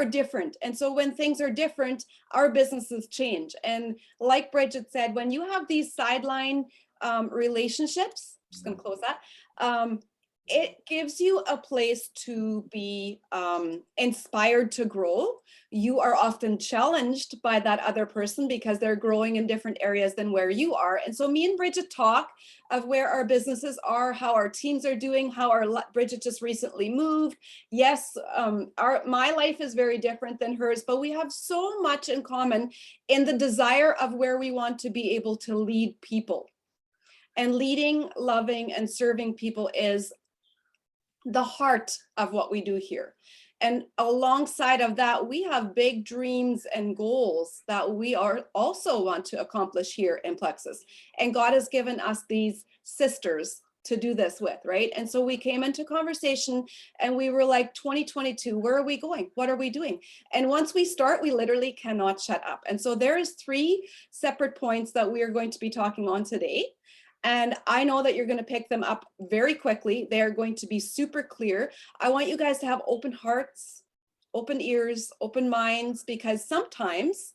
are different. And so when things are different, our businesses change. And like Bridget said, when you have these sideline relationships, I'm just going to close that, it gives you a place to be inspired to grow. You are often challenged by that other person because they're growing in different areas than where you are. And so me and Bridget talk of where our businesses are, how our teams are doing, how Bridget just recently moved. Yes, my life is very different than hers, but we have so much in common in the desire of where we want to be able to lead people. And leading, loving, and serving people is the heart of what we do here. And alongside of that, we have big dreams and goals that we are also want to accomplish here in Plexus. And God has given us these sisters to do this with, right? And so we came into conversation and we were like, 2022, where are we going? What are we doing? And once we start, we literally cannot shut up. And so there is 3 separate points that we are going to be talking on today. And I know that you're going to pick them up very quickly. They're going to be super clear. I want you guys to have open hearts, open ears, open minds, because sometimes,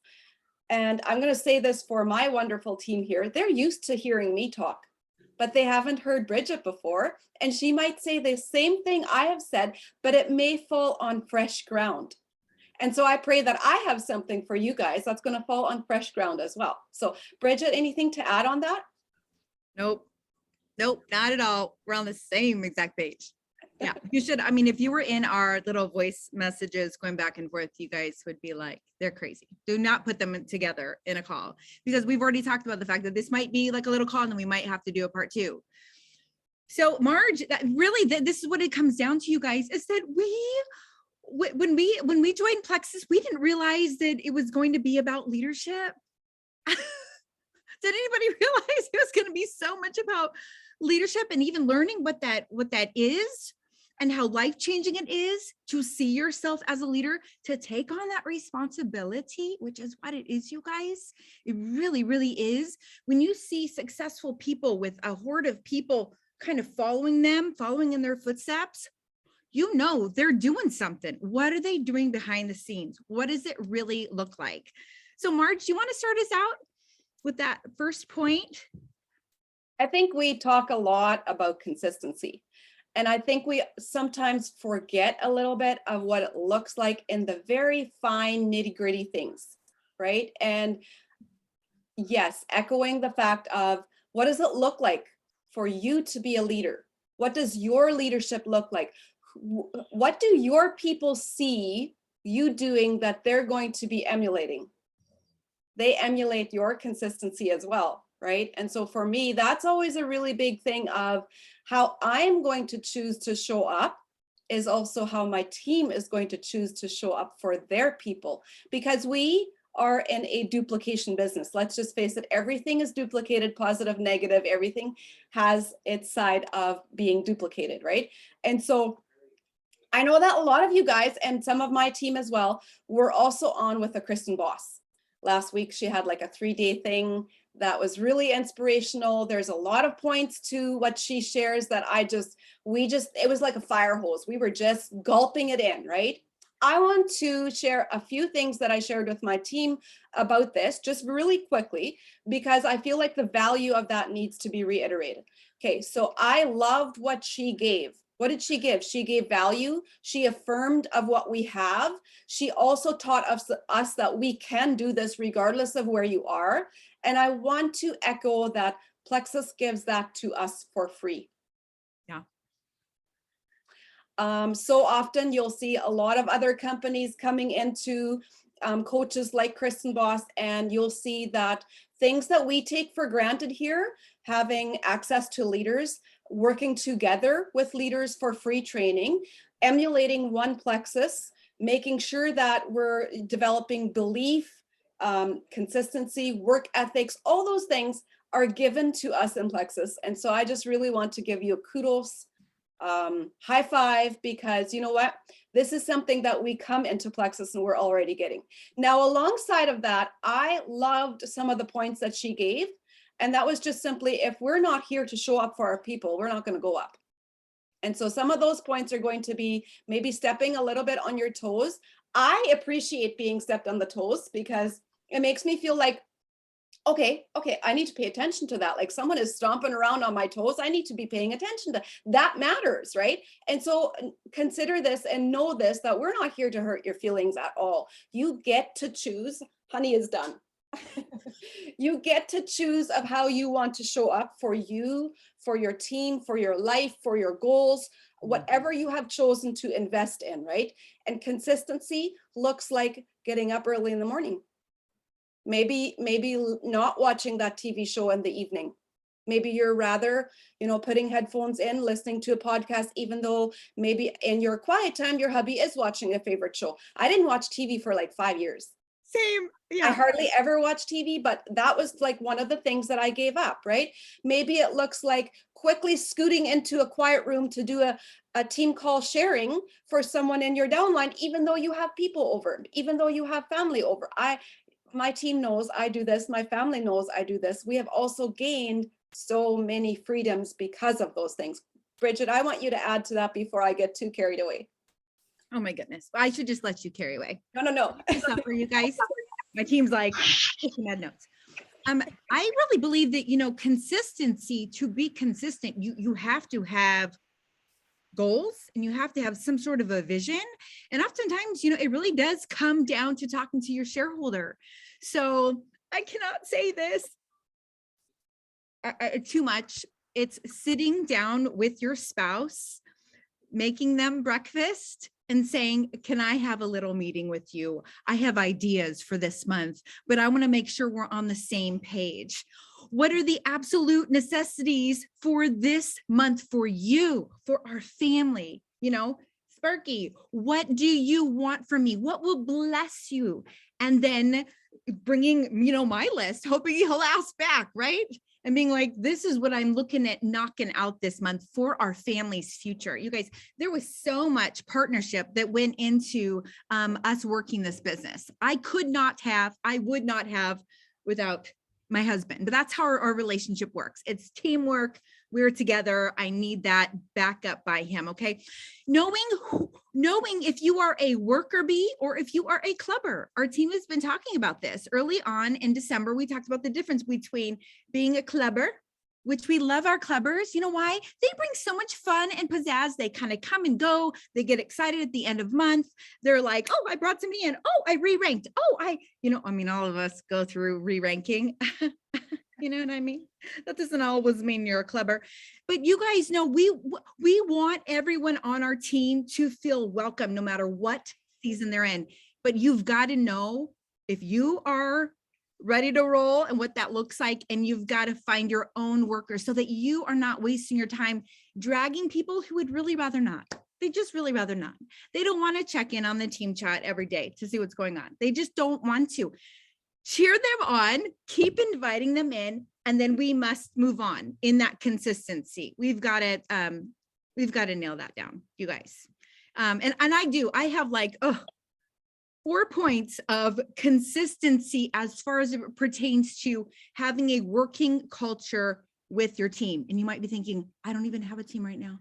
and I'm going to say this for my wonderful team here, they're used to hearing me talk, but they haven't heard Bridget before. And she might say the same thing I have said, but it may fall on fresh ground. And so I pray that I have something for you guys that's going to fall on fresh ground as well. So Bridget, anything to add on that? Nope, not at all. We're on the same exact page. Yeah, you should. I mean, if you were in our little voice messages going back and forth, you guys would be like, they're crazy. Do not put them together in a call, because we've already talked about the fact that this might be like a little call and then we might have to do a part 2. So Marge, this is what it comes down to, you guys, is that when we joined Plexus, we didn't realize that it was going to be about leadership. Did anybody realize it was going to be so much about leadership, and even learning what that is and how life-changing it is to see yourself as a leader, to take on that responsibility, which is what it is, you guys. It really, really is. When you see successful people with a horde of people kind of following in their footsteps, you know they're doing something. What are they doing behind the scenes? What does it really look like? So Marge, do you want to start us out with that first point? I think we talk a lot about consistency. And I think we sometimes forget a little bit of what it looks like in the very fine nitty-gritty things, right? And yes, echoing the fact of, what does it look like for you to be a leader? What does your leadership look like? What do your people see you doing that they're going to be emulating? They emulate your consistency as well, right? And so for me, that's always a really big thing of how I'm going to choose to show up is also how my team is going to choose to show up for their people, because we are in a duplication business. Let's just face it, everything is duplicated, positive, negative, everything has its side of being duplicated, right? And so I know that a lot of you guys and some of my team as well were also on with a Kristen Boss. Last week, she had like a 3-day thing that was really inspirational. There's a lot of points to what she shares that it was like a fire hose. We were just gulping it in, right? I want to share a few things that I shared with my team about this, just really quickly, because I feel like the value of that needs to be reiterated. Okay, so I loved what she gave. What did she give? She gave value. She affirmed of what we have. She also taught us that we can do this regardless of where you are. And I want to echo that Plexus gives that to us for free. Yeah. So often you'll see a lot of other companies coming into coaches like Kristen Boss, and you'll see that things that we take for granted here, having access to leaders, working together with leaders for free training, emulating one Plexus, making sure that we're developing belief, consistency, work ethics, all those things are given to us in Plexus. And so I just really want to give you a kudos, high five, because you know what? This is something that we come into Plexus and we're already getting. Now, alongside of that, I loved some of the points that she gave. And that was just simply, if we're not here to show up for our people, we're not going to go up. And so some of those points are going to be maybe stepping a little bit on your toes. I appreciate being stepped on the toes because it makes me feel like, okay, I need to pay attention to that. Like someone is stomping around on my toes. I need to be paying attention to that matters, right? And so consider this and know this, that we're not here to hurt your feelings at all. You get to choose. Honey is done. You get to choose of how you want to show up for you, for your team, for your life, for your goals, whatever you have chosen to invest in, right? And consistency looks like getting up early in the morning. Maybe not watching that TV show in the evening. Maybe you're rather, putting headphones in, listening to a podcast, even though maybe in your quiet time, your hubby is watching a favorite show. I didn't watch TV for like 5 years. Same. Yeah. I hardly ever watch TV, but that was like one of the things that I gave up, right? Maybe it looks like quickly scooting into a quiet room to do a team call sharing for someone in your downline, even though you have people over, even though you have family over. My team knows I do this. My family knows I do this. We have also gained so many freedoms because of those things. Bridget, I want you to add to that before I get too carried away. Oh my goodness. I should just let you carry away. No. For you guys. My team's like taking mad notes. I really believe that, consistency, to be consistent, you have to have goals and you have to have some sort of a vision. And oftentimes, it really does come down to talking to your shareholder. So I cannot say this too much. It's sitting down with your spouse, making them breakfast and saying, can I have a little meeting with you? I have ideas for this month, but I want to make sure we're on the same page. What are the absolute necessities for this month for you, for our family? Sparky, what do you want from me? What will bless you? And then bringing, my list, hoping he'll ask back, right? And being like, this is what I'm looking at knocking out this month for our family's future. You guys, there was so much partnership that went into us working this business. I would not have without my husband, but that's how our relationship works. It's teamwork. We're together. I need that backup by him. Okay. Knowing if you are a worker bee or if you are a clubber. Our team has been talking about this early on in December. We talked about the difference between being a clubber, which we love our clubbers. You know why? They bring so much fun and pizzazz. They kind of come and go. They get excited at the end of month. They're like, oh, I brought somebody in. Oh, I re-ranked. Oh, all of us go through re-ranking. You know what I mean? That doesn't always mean you're a clubber, but you guys know we want everyone on our team to feel welcome no matter what season they're in. But you've got to know if you are ready to roll and what that looks like, and you've got to find your own workers so that you are not wasting your time dragging people who would really rather not. They just really rather not. They don't want to check in on the team chat every day to see what's going on. They just don't want to. Cheer them on, keep inviting them in, and then we must move on in that consistency. We've got to nail that down, you guys. And I have like 4 points of consistency as far as it pertains to having a working culture with your team. And you might be thinking, I don't even have a team right now.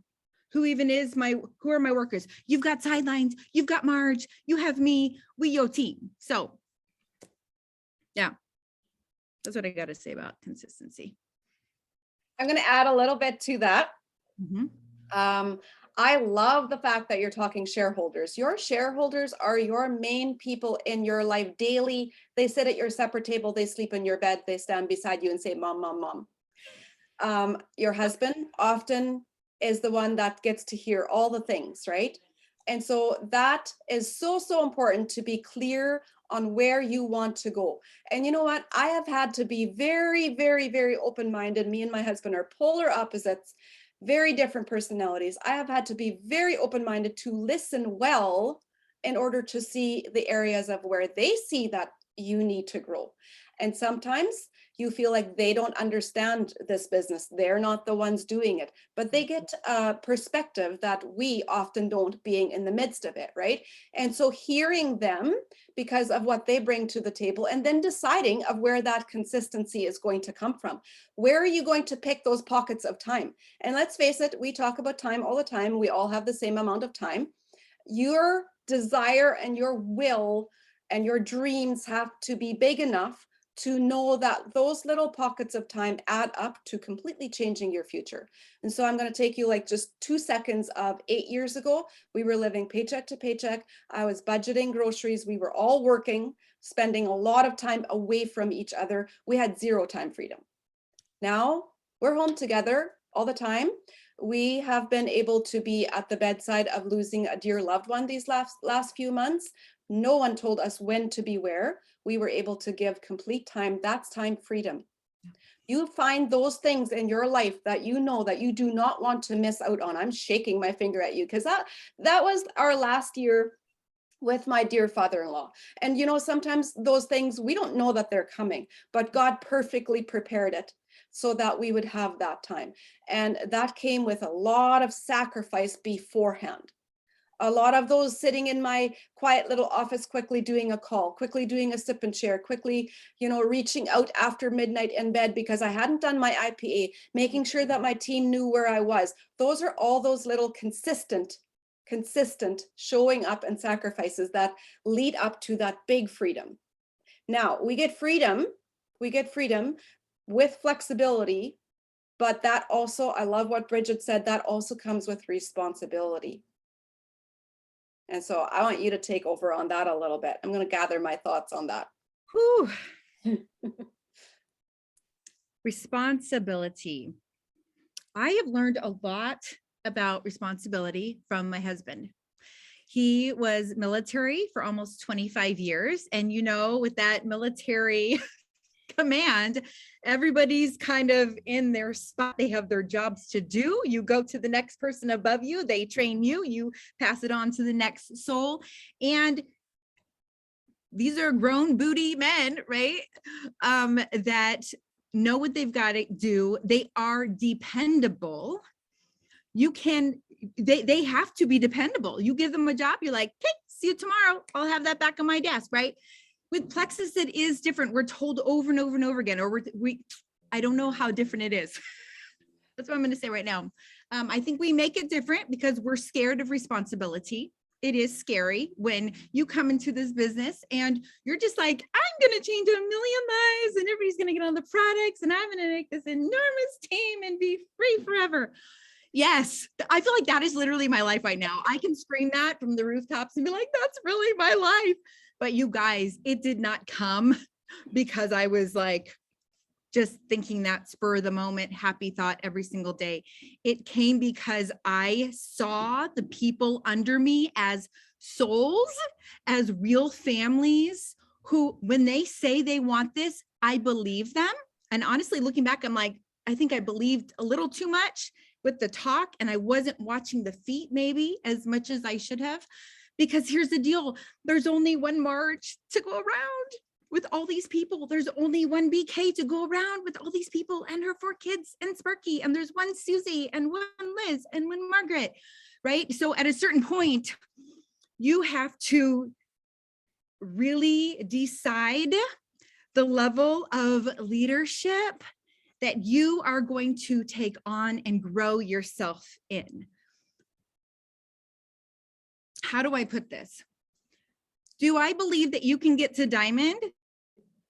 Who are my workers? You've got sidelines, you've got Marge, you have me, we your team. So yeah, that's what I got to say about consistency. I'm going to add a little bit to that. Mm-hmm. I love the fact that you're talking shareholders. Your shareholders are your main people in your life daily. They sit at your separate table, they sleep in your bed, they stand beside you and say, mom, mom, mom. Your husband often is the one that gets to hear all the things, right? And so that is so important to be clear on where you want to go. And you know what? I have had to be very, very, very open-minded. Me and my husband are polar opposites, very different personalities. I have had to be very open-minded to listen well in order to see the areas of where they see that you need to grow. And sometimes you feel like they don't understand this business. They're not the ones doing it, but they get a perspective that we often don't, being in the midst of it, right? And so hearing them because of what they bring to the table, and then deciding of where that consistency is going to come from. Where are you going to pick those pockets of time? And let's face it, we talk about time all the time. We all have the same amount of time. Your desire and your will and your dreams have to be big enough to know that those little pockets of time add up to completely changing your future. And so I'm going to take you like just 2 seconds of 8 years ago. We were living paycheck to paycheck. I was budgeting groceries. We were all working, spending a lot of time away from each other. We had zero time freedom. Now we're home together all the time. We have been able to be at the bedside of losing a dear loved one these last few months. No one told us when to be where. We were able to give complete time. That's time freedom. You find those things in your life that you know that you do not want to miss out on. I'm shaking my finger at you because that was our last year with my dear father-in-law. And you know, sometimes those things, we don't know that they're coming, but God perfectly prepared it so that we would have that time. And that came with a lot of sacrifice beforehand. A lot of those sitting in my quiet little office, quickly doing a call, quickly doing a sip and share, quickly, you know, reaching out after midnight in bed because I hadn't done my IPA, making sure that my team knew where I was. Those are all those little consistent showing up and sacrifices that lead up to that big freedom. Now we get freedom with flexibility, but that also, I love what Bridget said, that also comes with responsibility. And so I want you to take over on that a little bit. I'm going to gather my thoughts on that. Whew. Responsibility. I have learned a lot about responsibility from my husband. He was military for almost 25 years. And, you know, with that military command, everybody's kind of in their spot. They have their jobs to do. You go to the next person above you, they train you, you pass it on to the next soul. And these are grown booty men, right? That know what they've got to do. They are dependable. They have to be dependable. You give them a job, you're like, okay, see you tomorrow. I'll have that back on my desk, right? With Plexus, it is different. We're told over and over and over again, or I don't know how different it is. That's what I'm going to say right now. I think we make it different because we're scared of responsibility. It is scary when you come into this business and you're just like, I'm going to change 1 million lives and everybody's going to get on the products and I'm going to make this enormous team and be free forever. Yes, I feel like that is literally my life right now. I can scream that from the rooftops and be like, that's really my life. But you guys, it did not come because I was like, just thinking that spur of the moment, happy thought every single day. It came because I saw the people under me as souls, as real families who, when they say they want this, I believe them. And honestly, looking back, I'm like, I think I believed a little too much with the talk and I wasn't watching the feet maybe as much as I should have. Because here's the deal, there's only one Marge to go around with all these people. There's only one BK to go around with all these people and her 4 kids and Sparky. And there's one Susie and one Liz and one Margaret, right? So at a certain point, you have to really decide the level of leadership that you are going to take on and grow yourself in. How do I put this? Do I believe that you can get to diamond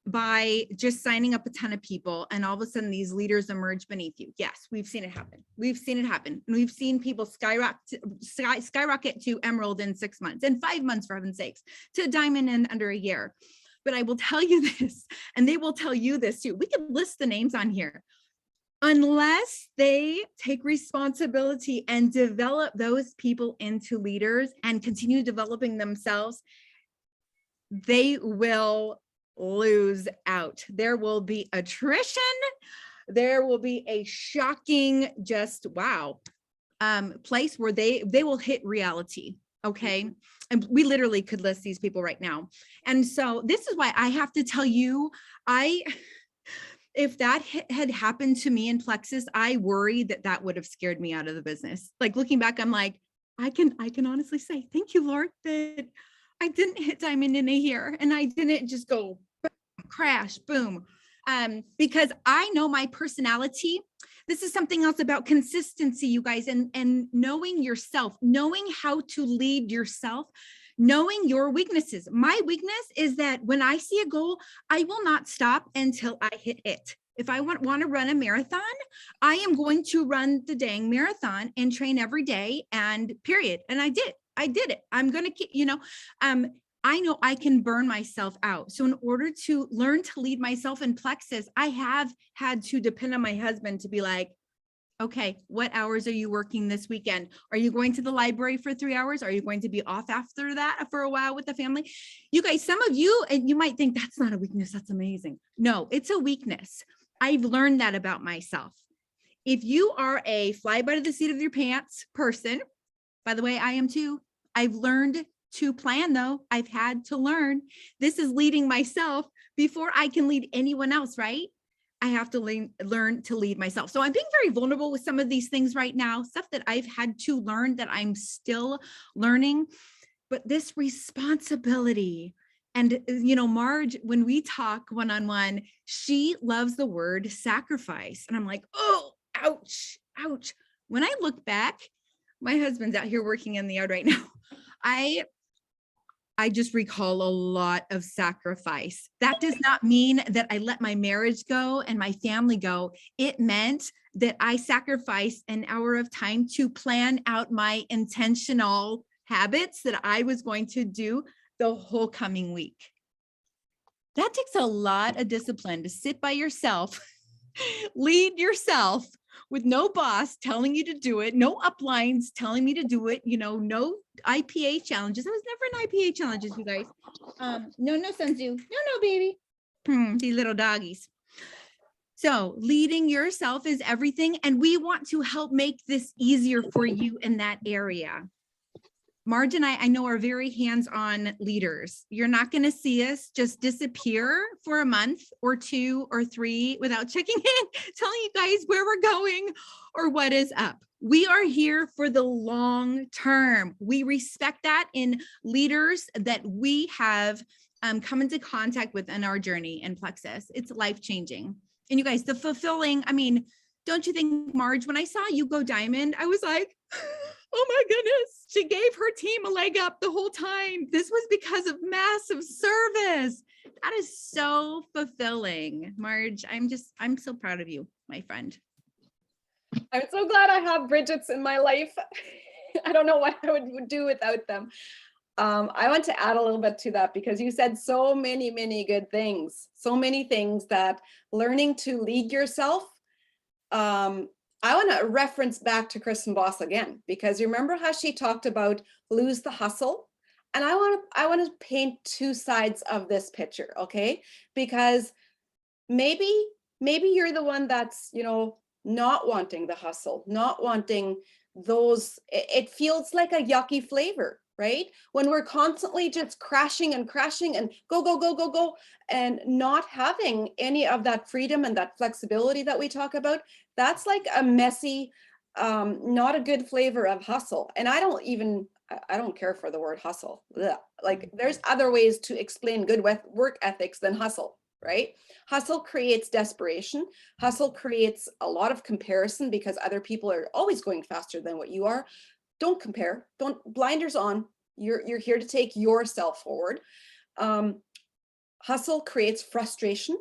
by just signing up a ton of people and all of a sudden these leaders emerge beneath you? Yes, we've seen it happen. We've seen it happen. And we've seen people skyrocket to emerald in 6 months and 5 months, for heaven's sakes, to diamond in under a year. But I will tell you this, and they will tell you this too. We can list the names on here. Unless they take responsibility and develop those people into leaders and continue developing themselves, they will lose out. There will be attrition. There will be a shocking, just wow, place where they will hit reality. Okay. And we literally could list these people right now. And so this is why I have to tell you, if that had happened to me in Plexus, I worry that that would have scared me out of the business. Like looking back, I'm like, I can honestly say, thank you, Lord, that I didn't hit diamond in a year and I didn't just go boom, crash, boom. Because I know my personality. This is something else about consistency, you guys, and knowing yourself, knowing how to lead yourself. knowing your weaknesses. My weakness is that when I see a goal, I will not stop until I hit it. If I want to run a marathon, I am going to run the dang marathon and train every day and period. And I did it. I'm going to keep, I know I can burn myself out. So in order to learn to lead myself in plexus, I have had to depend on my husband to be like, okay, what hours are you working this weekend? Are you going to the library for 3 hours? Are you going to be off after that for a while with the family? You guys, some of you, and you might think that's not a weakness. That's amazing. No, it's a weakness. I've learned that about myself. If you are a fly by the seat of your pants person, by the way, I am too. I've learned to plan though. I've had to learn. This is leading myself before I can lead anyone else, right? I have to learn to lead myself. So I'm being very vulnerable with some of these things right now, stuff that I've had to learn that I'm still learning. But this responsibility, and Marge, when we talk one-on-one, she loves the word sacrifice. And I'm like, oh, ouch, ouch. When I look back, my husband's out here working in the yard right now. I just recall a lot of sacrifice. That does not mean that I let my marriage go and my family go. It meant that I sacrificed an hour of time to plan out my intentional habits that I was going to do the whole coming week. That takes a lot of discipline to sit by yourself, lead yourself with no boss telling you to do it, no uplines telling me to do it, no IPA challenges. I was never an IPA challenges, you guys. No, Sunzu. No, baby. These little doggies. So leading yourself is everything. And we want to help make this easier for you in that area. Marge and I know are very hands-on leaders. You're not going to see us just disappear for a month or 2 or 3 without checking in, telling you guys where we're going or what is up. We are here for the long term. We respect that in leaders that we have come into contact with in our journey in Plexus. It's life-changing. And you guys, the fulfilling, don't you think, Marge, when I saw you go diamond, I was like, oh my goodness, she gave her team a leg up the whole time. This was because of massive service. That is so fulfilling. Marge, I'm so proud of you, my friend. I'm so glad I have Bridget's in my life. I don't know what I would do without them. I want to add a little bit to that because you said so many, many good things, so many things that learning to lead yourself. I want to reference back to Kristen Boss again, because you remember how she talked about lose the hustle? And I want to paint 2 sides of this picture, okay? Because maybe you're the one that's, not wanting the hustle, not wanting those, it feels like a yucky flavor, right? When we're constantly just crashing and go, and not having any of that freedom and that flexibility that we talk about, that's like a messy, not a good flavor of hustle. And I don't care for the word hustle. Ugh. Like there's other ways to explain good work ethics than hustle, right? Hustle creates desperation. Hustle creates a lot of comparison because other people are always going faster than what you are. Don't compare, don't blinders on. You're here to take yourself forward. Hustle creates frustration,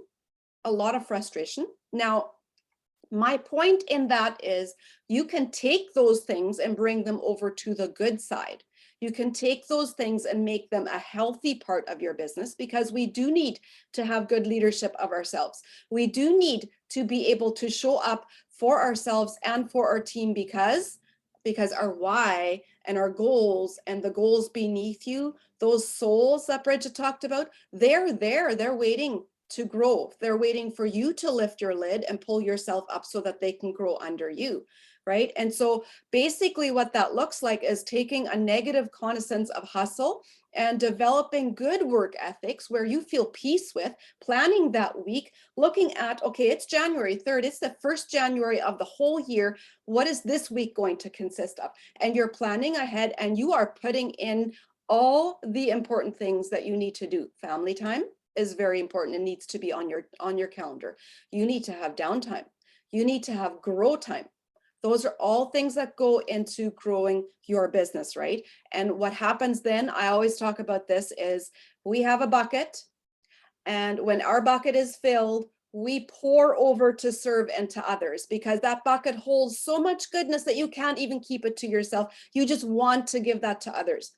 a lot of frustration. Now, my point in that is you can take those things and bring them over to the good side. You can take those things and make them a healthy part of your business, because we do need to have good leadership of ourselves. We do need to be able to show up for ourselves and for our team, because our why and our goals and the goals beneath you, those souls that Bridget talked about, they're there, they're waiting to grow. They're waiting for you to lift your lid and pull yourself up so that they can grow under you, right? And so basically what that looks like is taking a negative cognizance of hustle and developing good work ethics where you feel peace with, planning that week, looking at, okay, it's January 3rd, it's the first January of the whole year. What is this week going to consist of? And you're planning ahead and you are putting in all the important things that you need to do. Family time is very important and needs to be on your calendar. You need to have downtime. You need to have grow time. Those are all things that go into growing your business, right? And what happens then, I always talk about this, is we have a bucket, and when our bucket is filled, we pour over to serve into others, because that bucket holds so much goodness that you can't even keep it to yourself. You just want to give that to others.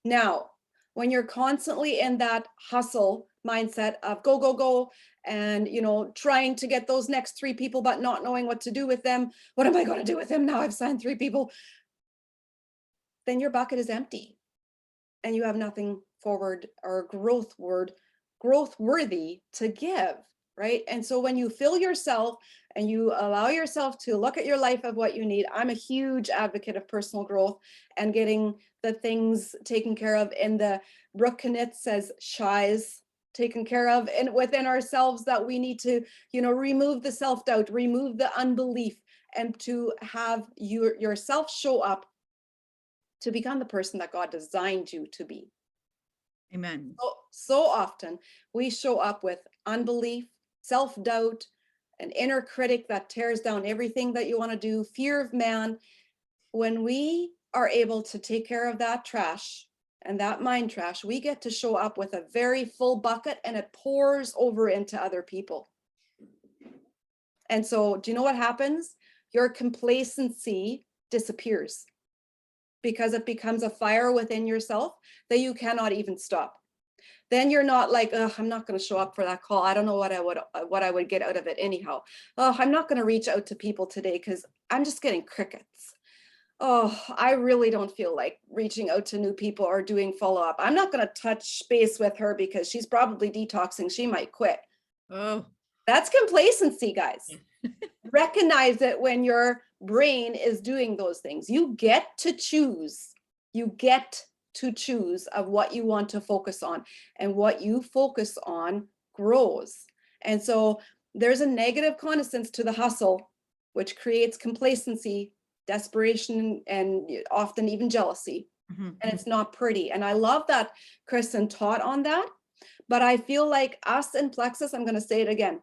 Now, when you're constantly in that hustle mindset of go, go, go, and trying to get those next 3 people, but not knowing what to do with them. What am I going to do with them now? I've signed 3 people. Then your bucket is empty and you have nothing forward or growth worthy to give, right? And so when you fill yourself and you allow yourself to look at your life of what you need, I'm a huge advocate of personal growth and getting the things taken care of in the Brooke Knit says shies taken care of and within ourselves, that we need to, remove the self-doubt, remove the unbelief, and to have yourself show up to become the person that God designed you to be. Amen. So often we show up with unbelief, self-doubt, an inner critic that tears down everything that you want to do, fear of man. When we are able to take care of that trash and that mind trash, we get to show up with a very full bucket, and it pours over into other people. And so do you know what happens? Your complacency disappears, because it becomes a fire within yourself that you cannot even stop. Then you're not like, oh, I'm not going to show up for that call. I don't know what I would get out of it anyhow. Oh, I'm not going to reach out to people today because I'm just getting crickets. Oh, I really don't feel like reaching out to new people or doing follow-up. I'm not going to touch base with her because she's probably detoxing. She might quit. Oh, that's complacency, guys. Recognize it when your brain is doing those things. You get to choose. You get to choose of what you want to focus on, and what you focus on grows. And so there's a negative connotation to the hustle, which creates complacency, desperation, and often even jealousy. mm-hmm. And it's not pretty. And I love that Kristen taught on that. But I feel like us in Plexus, I'm going to say it again.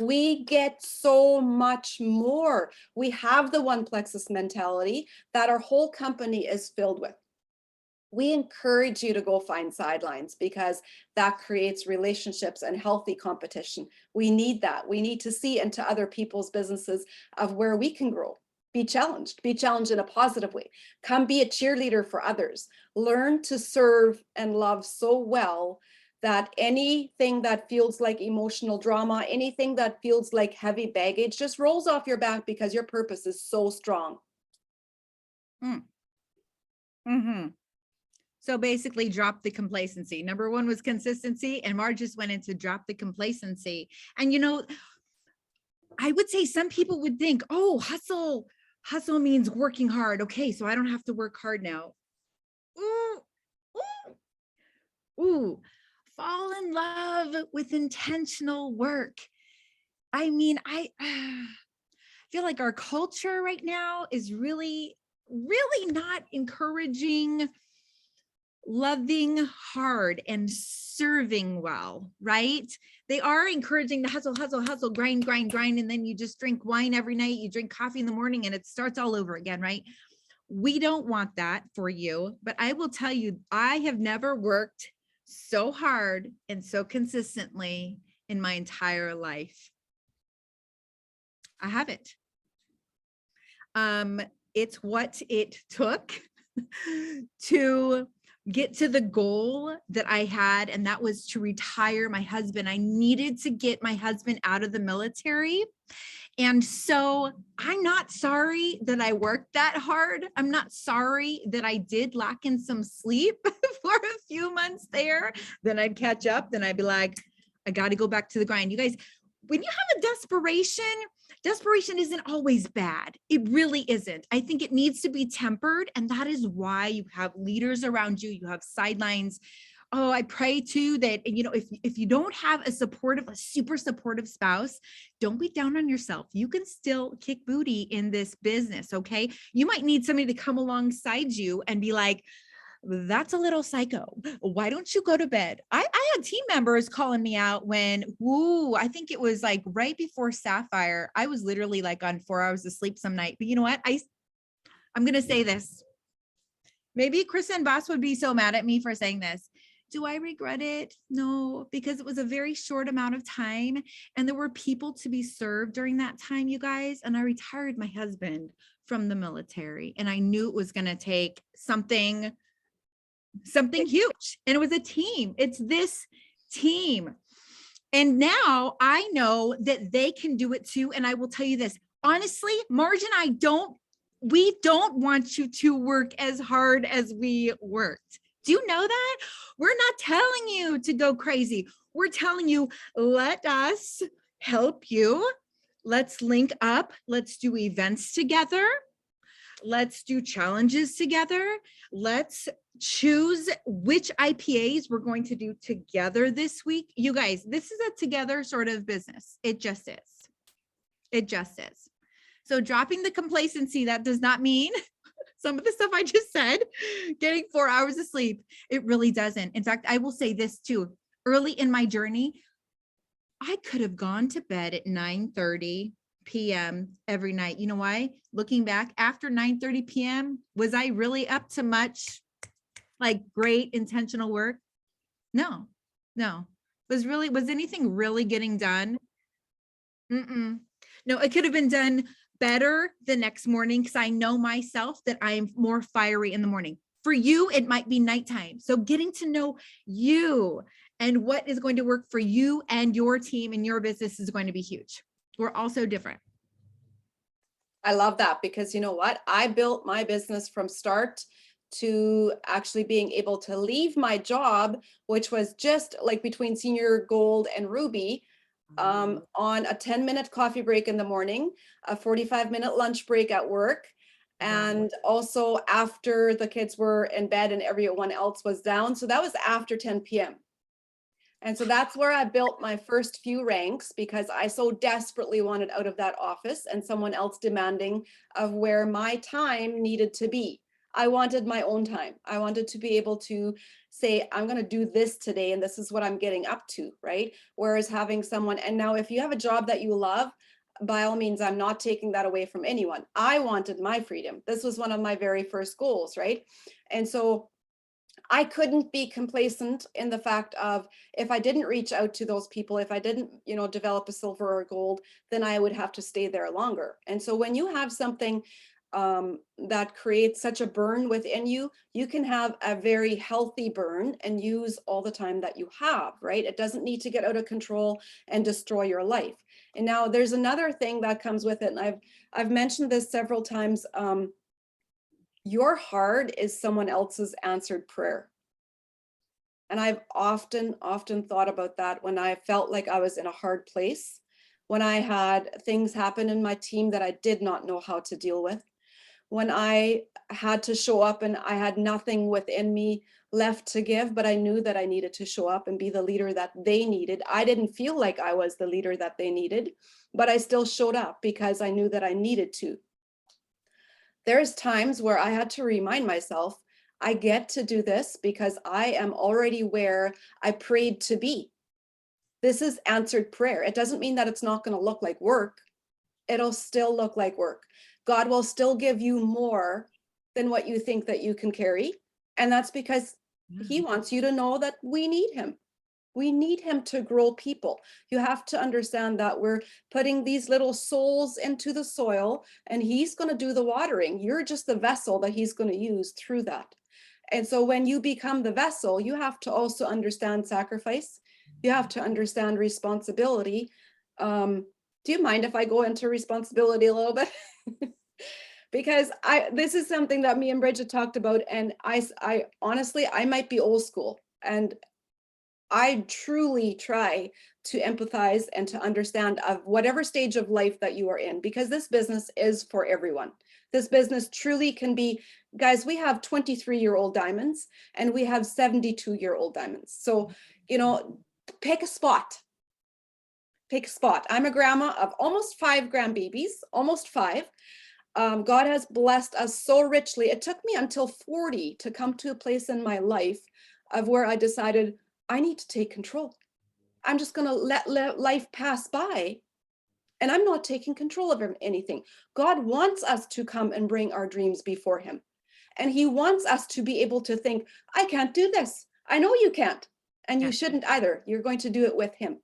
We get so much more. We have the one Plexus mentality that our whole company is filled with. We encourage you to go find sidelines, because that creates relationships and healthy competition. We need that. We need to see into other people's businesses of where we can grow. Be challenged in a positive way. Come be a cheerleader for others. Learn to serve and love so well that anything that feels like emotional drama, anything that feels like heavy baggage just rolls off your back, because your purpose is so strong. Mm-hmm. So basically drop the complacency. Number 1 was consistency, and Marge just went into drop the complacency. And I would say some people would think, oh, hustle means working hard. Okay, so I don't have to work hard now. Ooh, fall in love with intentional work. I mean, I feel like our culture right now is really, really not encouraging loving hard and serving well, right? They are encouraging the hustle, grind, and then you just drink wine every night, you drink coffee in the morning, and it starts all over again, right? We don't want that for you, but I will tell you, I have never worked so hard and so consistently in my entire life. I haven't. It's what it took to get to the goal that I had, and that was to retire my husband. I needed to get my husband out of the military. And so I'm not sorry that I worked that hard. I'm not sorry that I did lack in some sleep for a few months there. Then I'd catch up. Then I'd be like, I got to go back to the grind. You guys, when you have a desperation isn't always bad. It really isn't. I think it needs to be tempered. And that is why you have leaders around you. You have sidelines. Oh, I pray too that, if you don't have a super supportive spouse, don't be down on yourself. You can still kick booty in this business. Okay. You might need somebody to come alongside you and be like, that's a little psycho. Why don't you go to bed? I had team members calling me out when, I think it was like right before Sapphire. I was literally like on 4 hours of sleep some night. But you know what? I'm going to say this. Maybe Chris and Boss would be so mad at me for saying this. Do I regret it? No, because it was a very short amount of time and there were people to be served during that time, you guys. And I retired my husband from the military and I knew it was going to take something huge. And it was a team. It's this team. And now I know that they can do it too. And I will tell you this, honestly, Marge and we don't want you to work as hard as we worked. Do you know that? We're not telling you to go crazy. We're telling you, let us help you. Let's link up. Let's do events together. Let's do challenges together. Let's choose which IPAs we're going to do together this week. You guys, this is a together sort of business. It just is. It just is. So dropping the complacency, that does not mean some of the stuff I just said, getting 4 hours of sleep. It really doesn't. In fact, I will say this too. Early in my journey, I could have gone to bed at 9:30 p.m. every night. You know why? Looking back after 9:30 p.m., was I really up to much like great intentional work? No. Was anything really getting done? No, it could have been done better the next morning because I know myself that I am more fiery in the morning. For you, it might be nighttime. So getting to know you and what is going to work for you and your team and your business is going to be huge. We're also different. I love that because you know what? I built my business from start to actually being able to leave my job, which was just like between Senior Gold and Ruby, on a 10-minute coffee break in the morning, a 45-minute lunch break at work, and also after the kids were in bed and everyone else was down. So that was after 10 p.m. And so that's where I built my first few ranks because I so desperately wanted out of that office and someone else demanding of where my time needed to be. I wanted my own time. I wanted to be able to say, I'm going to do this today and this is what I'm getting up to, right? Whereas having someone, and now if you have a job that you love, by all means, I'm not taking that away from anyone. I wanted my freedom. This was one of my very first goals, right? And so I couldn't be complacent in the fact of if I didn't reach out to those people, if I didn't, develop a silver or gold, then I would have to stay there longer. And so when you have something that creates such a burn within you, you can have a very healthy burn and use all the time that you have, right? It doesn't need to get out of control and destroy your life. And now there's another thing that comes with it. And I've mentioned this several times. Your heart is someone else's answered prayer. And I've often thought about that when I felt like I was in a hard place, when I had things happen in my team that I did not know how to deal with, when I had to show up and I had nothing within me left to give, but I knew that I needed to show up and be the leader that they needed. I didn't feel like I was the leader that they needed, but I still showed up because I knew that I needed to. There's times where I had to remind myself, I get to do this because I am already where I prayed to be. This is answered prayer. It doesn't mean that it's not going to look like work. It'll still look like work. God will still give you more than what you think that you can carry. And that's because he wants you to know that we need him. We need him to grow people. You have to understand that we're putting these little souls into the soil and he's going to do the watering. You're just the vessel that he's going to use through that. And so when you become the vessel, you have to also understand sacrifice. You have to understand responsibility. Do you mind if I go into responsibility a little bit? Because this is something that me and Bridget talked about. And I honestly, I might be old school. And I truly try to empathize and to understand of whatever stage of life that you are in, because this business is for everyone. This business truly can be, guys, we have 23-year-old diamonds and we have 72-year-old diamonds. So, pick a spot. Pick a spot. I'm a grandma of almost 5 grandbabies, almost 5. God has blessed us so richly. It took me until 40 to come to a place in my life of where I decided I need to take control. I'm just going to let life pass by, and I'm not taking control of anything. God wants us to come and bring our dreams before him. And he wants us to be able to think, I can't do this. I know you can't. And you shouldn't either. You're going to do it with him.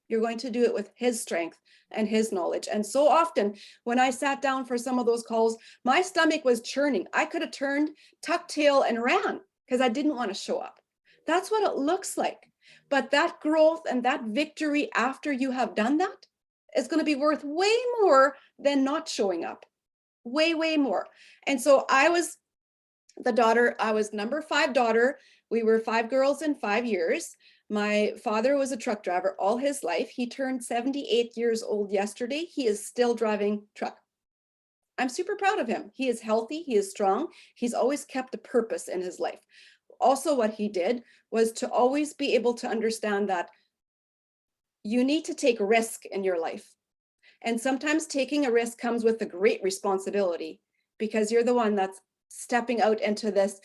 You're going to do it with his strength and his knowledge. And so often when I sat down for some of those calls, my stomach was churning. I could have turned, tucked tail, and ran because I didn't want to show up. That's what it looks like. But that growth and that victory after you have done that is going to be worth way more than not showing up. Way, way more. And so I was the daughter, I was number 5 daughter. We were 5 girls in 5 years. My father was a truck driver all his life. He turned 78 years old yesterday. He is still driving truck. I'm super proud of him. He is healthy. He is strong. He's always kept a purpose in his life. Also, what he did was to always be able to understand that you need to take risk in your life. And sometimes taking a risk comes with a great responsibility because you're the one that's stepping out into this.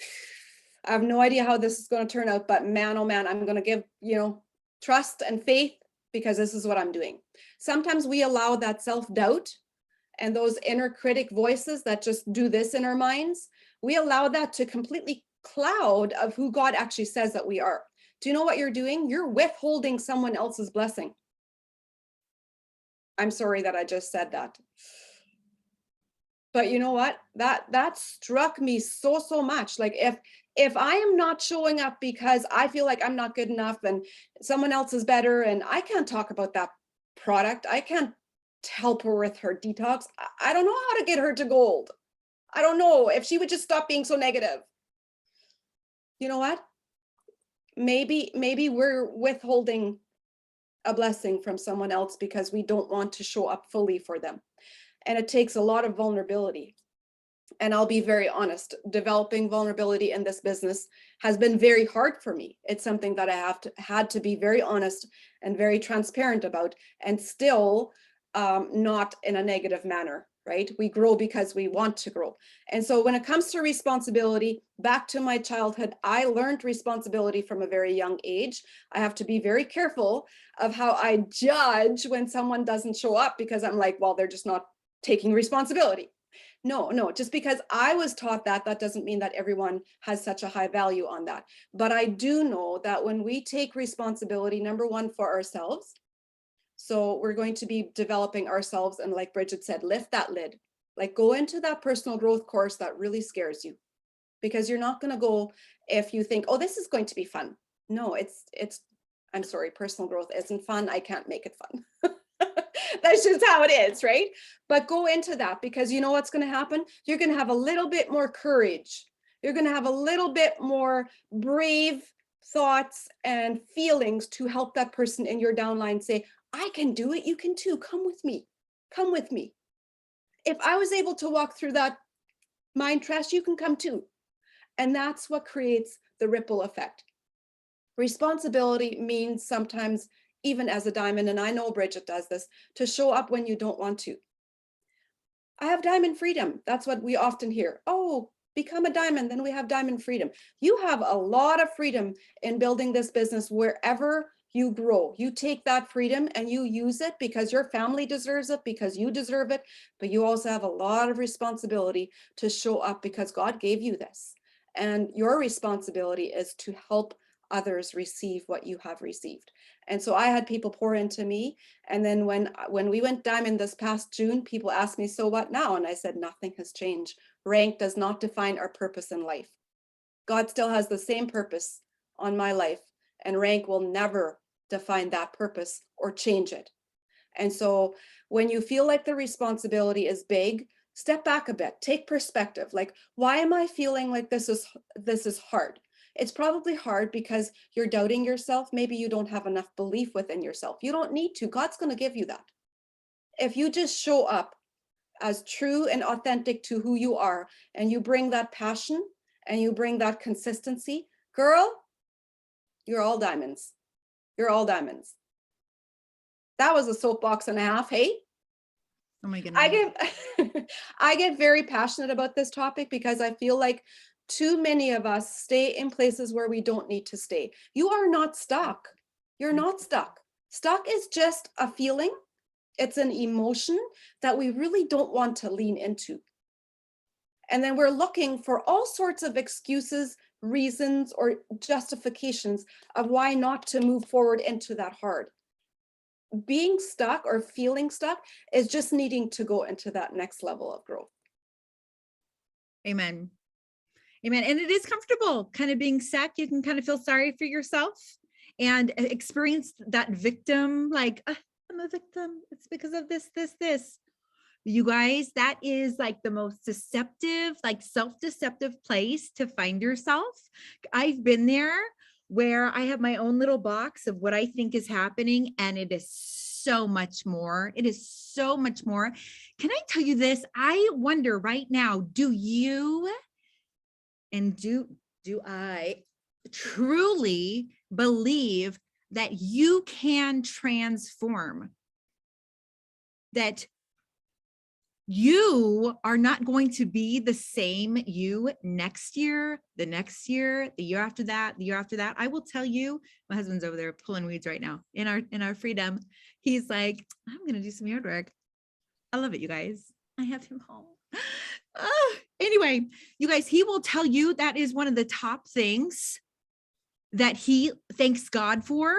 I have no idea how this is going to turn out, but man, oh man, I'm going to give, trust and faith because this is what I'm doing. Sometimes we allow that self-doubt and those inner critic voices that just do this in our minds. We allow that to completely cloud of who God actually says that we are. Do you know what you're doing? You're withholding someone else's blessing. I'm sorry that I just said that. But you know what? That struck me so much. Like if I am not showing up because I feel like I'm not good enough and someone else is better and I can't talk about that product, I can't help her with her detox. I don't know how to get her to gold. I don't know if she would just stop being so negative. You know what? Maybe we're withholding a blessing from someone else because we don't want to show up fully for them. And it takes a lot of vulnerability. And I'll be very honest, developing vulnerability in this business has been very hard for me. It's something that I had to be very honest and very transparent about, and still not in a negative manner, right? We grow because we want to grow. And so when it comes to responsibility, back to my childhood, I learned responsibility from a very young age. I have to be very careful of how I judge when someone doesn't show up because I'm like, well, they're just not taking responsibility. No, just because I was taught that doesn't mean that everyone has such a high value on that. But I do know that when we take responsibility, number one, for ourselves, so we're going to be developing ourselves, and like Bridget said, lift that lid, like go into that personal growth course that really scares you, because you're not going to go if you think, oh, this is going to be fun. No, it's I'm sorry, personal growth isn't fun. I can't make it fun. That's just how it is, right? But go into that because you know what's going to happen? You're going to have a little bit more courage. You're going to have a little bit more brave thoughts and feelings to help that person in your downline say, I can do it. You can too. Come with me. Come with me. If I was able to walk through that mind trash, you can come too. And that's what creates the ripple effect. Responsibility means sometimes, even as a diamond, and I know Bridget does this, to show up when you don't want to. I have diamond freedom. That's what we often hear. Oh, become a diamond, then we have diamond freedom. You have a lot of freedom in building this business wherever you grow. You take that freedom and you use it because your family deserves it, because you deserve it, but you also have a lot of responsibility to show up because God gave you this. And your responsibility is to help others receive what you have received. And so I had people pour into me. And then when we went diamond this past June, people asked me, so what now? And I said, nothing has changed. Rank does not define our purpose in life. God still has the same purpose on my life, and rank will never define that purpose or change it. And so when you feel like the responsibility is big, step back a bit, take perspective. Like, why am I feeling like this is hard? It's probably hard because you're doubting yourself. Maybe you don't have enough belief within yourself. You don't need to. God's going to give you that. If you just show up as true and authentic to who you are, and you bring that passion and you bring that consistency, girl, you're all diamonds. You're all diamonds. That was a soapbox and a half, hey? Oh my I goodness. get I get very passionate about this topic because I feel like too many of us stay in places where we don't need to stay. You are not stuck. You're not stuck. Stuck is just a feeling. It's an emotion that we really don't want to lean into. And then we're looking for all sorts of excuses, reasons, or justifications of why not to move forward into that hard. Being stuck or feeling stuck is just needing to go into that next level of growth. Amen. Amen. And it is comfortable kind of being stuck. You can kind of feel sorry for yourself and experience that victim, like, I'm a victim. It's because of this. You guys, that is like the most deceptive, like self-deceptive place to find yourself. I've been there where I have my own little box of what I think is happening, and it is so much more. It is so much more. Can I tell you this? I wonder right now, do you and do I truly believe that you can transform? That you are not going to be the same you next year, the next year, the year after that, the year after that. I will tell you, my husband's over there pulling weeds right now in our freedom. He's like, I'm going to do some yard work. I love it, you guys. I have him home. Anyway, you guys, he will tell you that is one of the top things that he thanks God for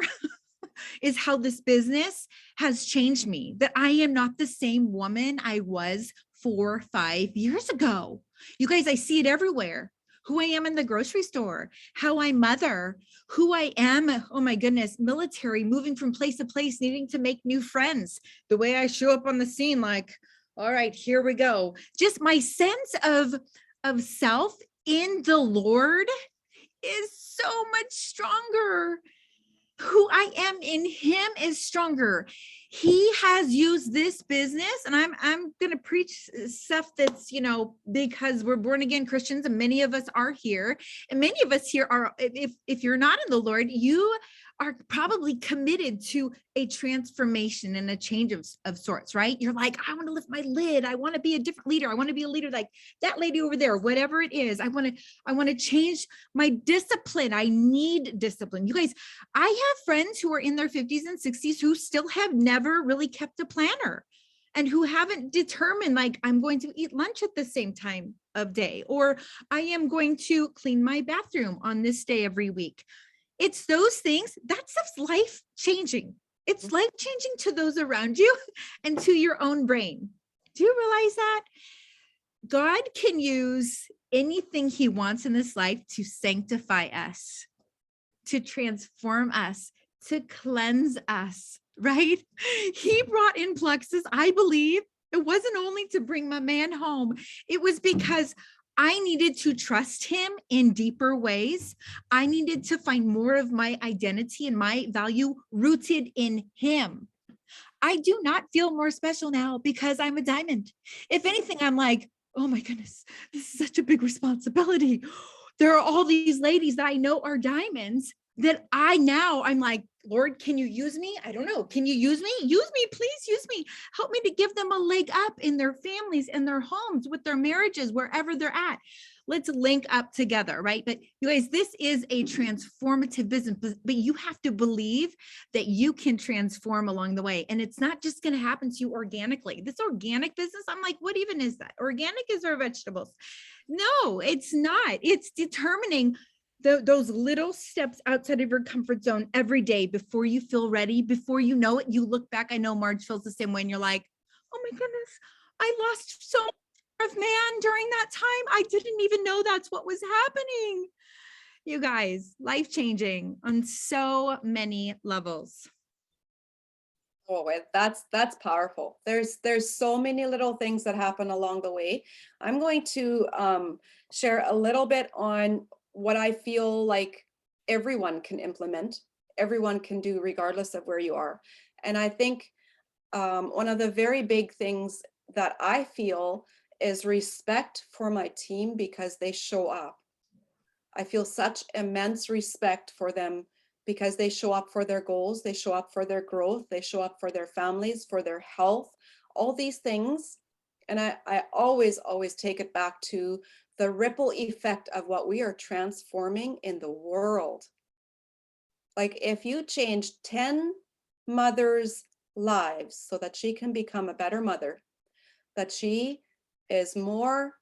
is how this business has changed me, that I am not the same woman I was 4 or 5 years ago. You guys, I see it everywhere. Who I am in the grocery store, how I mother, who I am, oh my goodness, military, moving from place to place, needing to make new friends, the way I show up on the scene, like, all right, here we go. Just my sense of self in the Lord is so much stronger. Who I am in him is stronger. He has used this business, and I'm going to preach stuff that's, because we're born again Christians, and many of us are here, and many of us here are, if you're not in the Lord, you are probably committed to a transformation and a change of sorts, right? You're like, I want to lift my lid. I want to be a different leader. I want to be a leader like that lady over there, whatever it is. I want to change my discipline. I need discipline. You guys, I have friends who are in their 50s and 60s who still have never really kept a planner and who haven't determined, like, I'm going to eat lunch at the same time of day, or I am going to clean my bathroom on this day every week. It's those things, that stuff's life changing. It's life changing to those around you and to your own brain. Do you realize that? God can use anything he wants in this life to sanctify us, to transform us, to cleanse us, right? He brought in Plexus, I believe. It wasn't only to bring my man home. It was because I needed to trust him in deeper ways. I needed to find more of my identity and my value rooted in him. I do not feel more special now because I'm a diamond. If anything, I'm like, oh my goodness, this is such a big responsibility. There are all these ladies that I know are diamonds that I'm like, Lord, can you use me? I don't know. Can you use me? Use me, please use me. Help me to give them a leg up in their families, in their homes, with their marriages, wherever they're at. Let's link up together, right? But you guys, this is a transformative business, but you have to believe that you can transform along the way. And it's not just going to happen to you organically. This organic business, I'm like, what even is that? Organic is our vegetables. No, it's not. It's determining those little steps outside of your comfort zone every day before you feel ready, before you know it, you look back. I know Marge feels the same way, and you're like, oh my goodness, I lost so much of man during that time. I didn't even know that's what was happening. You guys, life-changing on so many levels. Oh, that's powerful. There's so many little things that happen along the way. I'm going to share a little bit on what I feel like everyone can implement, everyone can do regardless of where you are. And I think one of the very big things that I feel is respect for my team because they show up. I feel such immense respect for them because they show up for their goals, they show up for their growth, they show up for their families, for their health, all these things. And I always take it back to the ripple effect of what we are transforming in the world. Like if you change 10 mothers' lives so that she can become a better mother, that she is more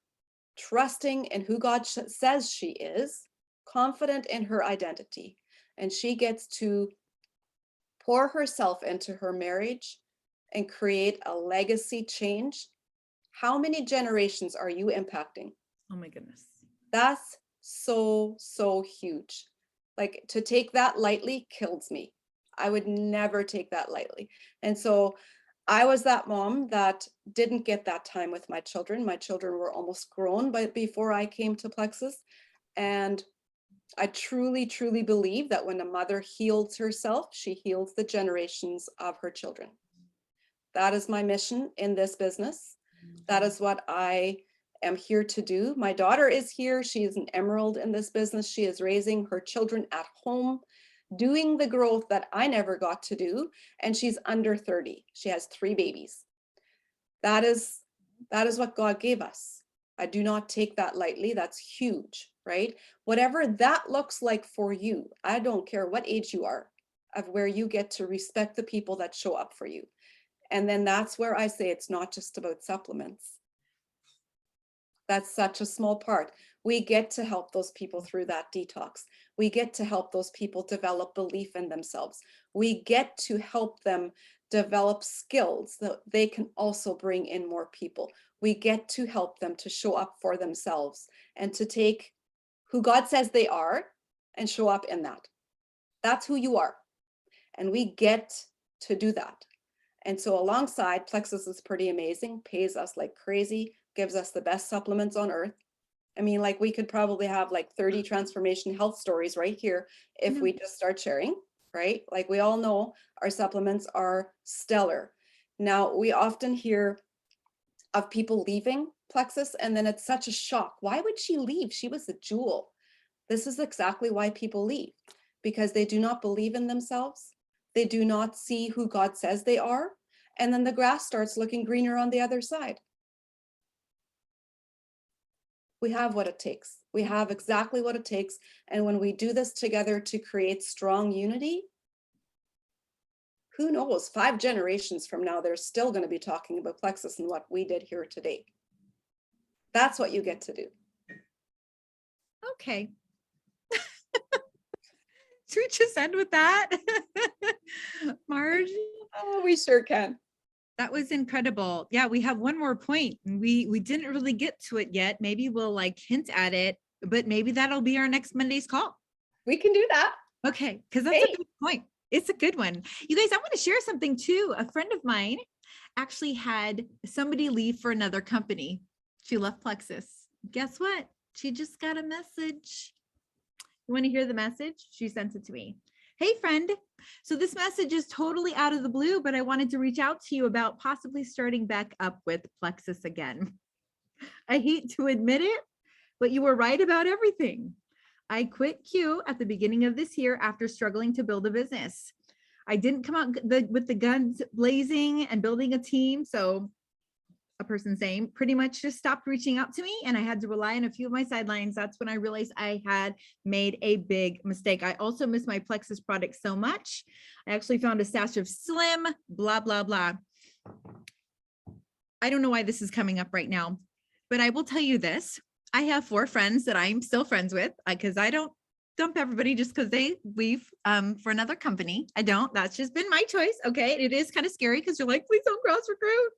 trusting in who God says she is, confident in her identity, and she gets to pour herself into her marriage and create a legacy change. How many generations are you impacting? Oh my goodness. That's so, so huge. Like to take that lightly kills me. I would never take that lightly. And so I was that mom that didn't get that time with my children. My children were almost grown before I came to Plexus. And I truly, truly believe that when a mother heals herself, she heals the generations of her children. That is my mission in this business. That is what I am here to do. My daughter is here. She is an emerald in this business. She is raising her children at home, doing the growth that I never got to do. And she's under 30. She has 3 babies. That is what God gave us. I do not take that lightly. That's huge, right? Whatever that looks like for you, I don't care what age you are, of where you get to respect the people that show up for you. And then that's where I say it's not just about supplements. That's such a small part. We get to help those people through that detox. We get to help those people develop belief in themselves. We get to help them develop skills that they can also bring in more people. We get to help them to show up for themselves and to take who God says they are and show up in that. That's who you are. And we get to do that. And so alongside, Plexus is pretty amazing, pays us like crazy, gives us the best supplements on earth. I mean, like we could probably have like 30 transformation health stories right here if we just start sharing, right? Like we all know our supplements are stellar. Now, we often hear of people leaving Plexus and then it's such a shock. Why would she leave? She was a jewel. This is exactly why people leave, because they do not believe in themselves. They do not see who God says they are. And then the grass starts looking greener on the other side. We have what it takes. We have exactly what it takes. And when we do this together to create strong unity, who knows, 5 generations from now, they're still going to be talking about Plexus and what we did here today. That's what you get to do. Okay. Should we just end with that? Marge? Oh, we sure can. That was incredible. Yeah, we have one more point. We didn't really get to it yet. Maybe we'll like hint at it, but maybe that'll be our next Monday's call. We can do that. Okay, because that's a good point. It's a good one. You guys, I want to share something too. A friend of mine actually had somebody leave for another company. She left Plexus. Guess what? She just got a message. You want to hear the message? She sent it to me. Hey, friend. So this message is totally out of the blue, but I wanted to reach out to you about possibly starting back up with Plexus again. I hate to admit it, but you were right about everything. I quit Q at the beginning of this year after struggling to build a business. I didn't come out with the guns blazing and building a team. So a person saying pretty much just stopped reaching out to me and I had to rely on a few of my sidelines. That's when I realized I had made a big mistake. I also miss my Plexus product so much. I actually found a stash of Slim, blah, blah, blah. I don't know why this is coming up right now, but I will tell you this. I have 4 friends that I'm still friends with because I don't dump everybody just because they leave for another company. I don't. That's just been my choice. Okay. It is kind of scary because you're like, please don't cross recruit.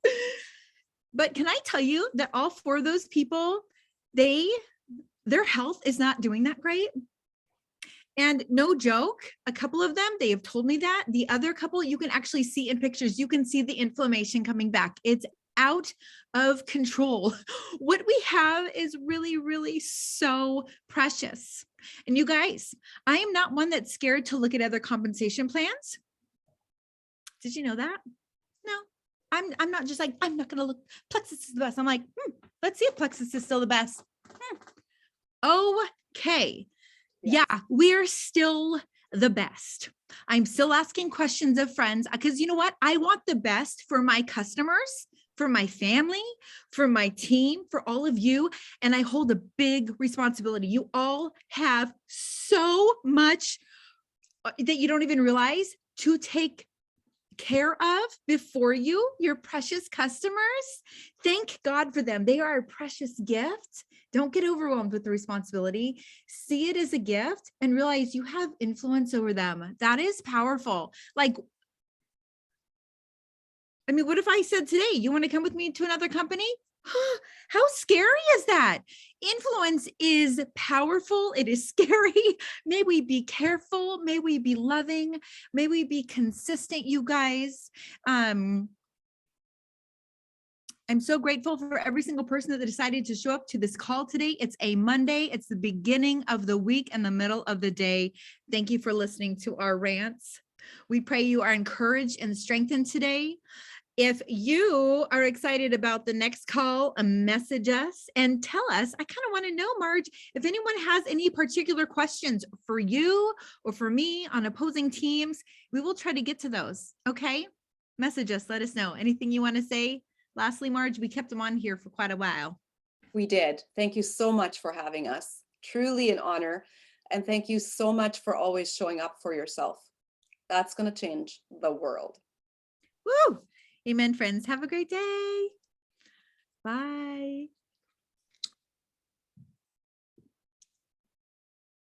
But can I tell you that all 4 of those people, their health is not doing that great. And no joke, a couple of them, they have told me that. The other couple, you can actually see in pictures, you can see the inflammation coming back. It's out of control. What we have is really, really so precious. And you guys, I am not one that's scared to look at other compensation plans. Did you know that? No. I'm not just like, I'm not going to look, Plexus is the best. I'm like, let's see if Plexus is still the best. Okay. Yes. Yeah, we're still the best. I'm still asking questions of friends because you know what? I want the best for my customers, for my family, for my team, for all of you. And I hold a big responsibility. You all have so much that you don't even realize to take care of before you, your precious customers. Thank God for them. They are a precious gift. Don't get overwhelmed with the responsibility. See it as a gift and realize you have influence over them. That is powerful. Like, I mean, what if I said today, you want to come with me to another company? How scary is that? Influence is powerful. It is scary. May we be careful. May we be loving. May we be consistent, you guys. I'm so grateful for every single person that decided to show up to this call today. It's a Monday. It's the beginning of the week and the middle of the day. Thank you for listening to our rants. We pray you are encouraged and strengthened today. If you are excited about the next call, message us and tell us. I kind of want to know, Marge, if anyone has any particular questions for you or for me on opposing teams, we will try to get to those. Okay. Message us. Let us know. Anything you want to say? Lastly, Marge, we kept them on here for quite a while. We did. Thank you so much for having us. Truly an honor. And thank you so much for always showing up for yourself. That's going to change the world. Woo! Amen, friends. Have a great day. Bye.